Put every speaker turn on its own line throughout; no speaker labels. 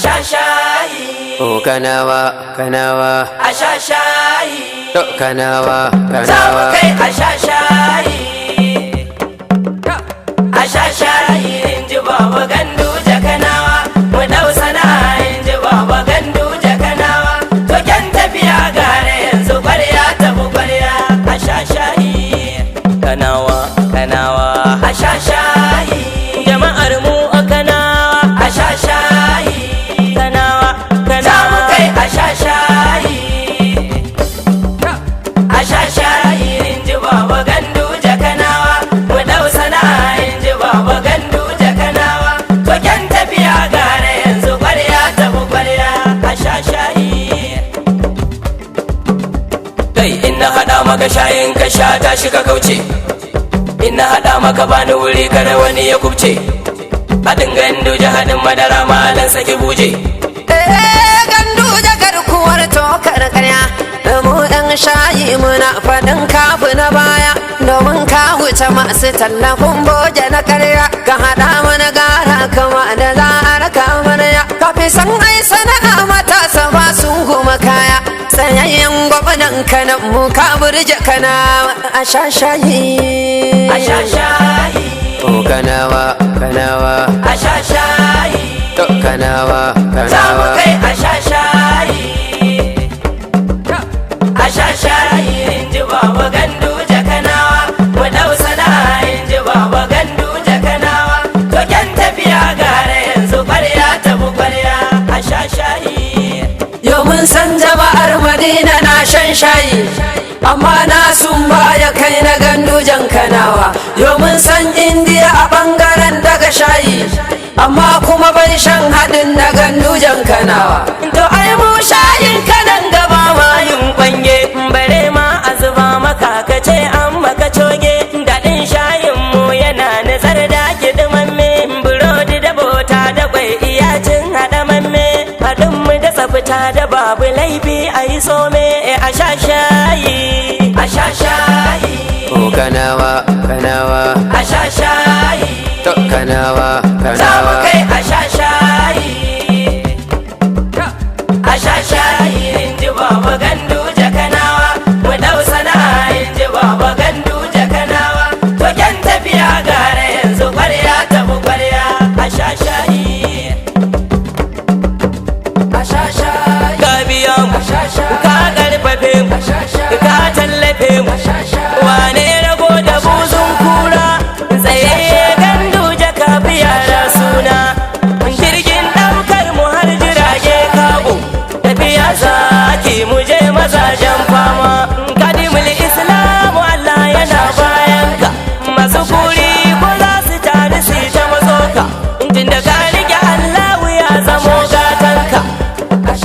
Ashashayi.
Oh kanawa, kanawa.
Ashashayi.
To kanawa, kanawa.
Zamu kai ashashayi. Ashashayi inji baba Ganduje Kanawa. Mu dau sana'a inji baba Ganduje Kanawa. To kyan tafiya gare yanzu kwarya tafi kwarya. Ashashayi.
Kanawa, Kanawa.
Ashashayi.
Jama'ar mu a Kanawa.
Ashashayi.
Kanawa,
Zamu
Kanawa.
kai ashashayi. Ashashayi inji baba Ganduje Kanawa. Mu dau sana'a inji baba Ganduje Kanawa. To kyan tafiya gare yanzu kwarya tafi kwarya. Ashashayi.
Kai ina hada maka shayin ka sha tashi ka kauce. Ina hada maka bani wuri kada wani ya kubce. Hadin Ganduje hadin madara malan saki buje.
Ganduje garkuwar tokar karya. Mu ɗan shayi muna faɗin kafu na baya, domin ka wuce masu tallafin boje na karya. Ka haɗa mana gara kama da za a raka amarya. Kafi san ai sana'a matasa ba sun goma kaya. Tsayayyen gwamnan kanan mu ka burje kana a shashayi.
Ashashayi.
Oh kanawa, kanawa.
Ashashayi.
To kanawa,
Zamu
kanawa.
kai ashashayi. Ashashayi inji baba Ganduje Kanawa. Mu dau sana'a inji baba Ganduje Kanawa. To kyan tafiya gare yanzu kwarya tafi kwarya. Ashashayi.
Yau mun san jama'ar Madina na shan shayi, amma na sun baya kai na Gandujen Kanawa. Yau mun san Indiya a ɓangaren daga shayi, amma kuma bai shan haɗin na Gandujen Kanawa.
To ai mu shayin kanan gaba ma yin kwange. Bare ma a zuba maka ka ce an maka coge. Daɗin shayin mu yana nazar da kiɗimamme. Burodi da bota da kwai iyacin haɗamamme. Haɗin mu da tsafta da babu laifi a yi some a sha shayi.
Ashashayi.
Oh kanawa, kanawa.
Ashashayi.
To kanawa,
Zamu
kanawa.
kai ashashayi. Ashashayi inji baba Ganduje Kanawa. Mu dau sana'a inji baba Ganduje Kanawa. To kyan tafiya gare yanzu kwarya tafi kwarya. Ashashayi. Ashashayi.
Ka biya mu, ka ƙarfafe mu, ka tallafe mu. Wane rago da buzun kura, tsaye Ganduje ka fi yara suna. Jirgin ɗaukar mu har jirage kago, tafiya zaki mu je mazajen fama. Kadimul Islamu Allah yana bayan ka, masu kuri ko za su tare su ta mazoka. Tunda ka rike Allahu ya zamo gatanka.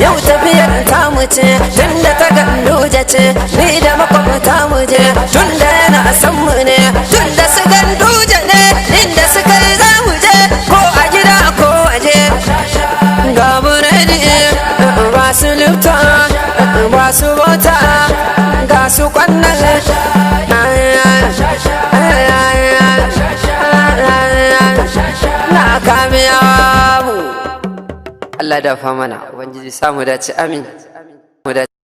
Yau tafiyar tamu ce, tunda ta Ganduje ce, ni da makwabta mu je, tunda yana san mu ne, tunda su Ganduje ne, inda su kai za mu je, ko a gida ko waje. Ga buredi, ba su lifta, ba su bota, ga su kwannan. Na kamiya mu.
Allah dafa mana, Ubangiji samu dace, amin. Mu dace.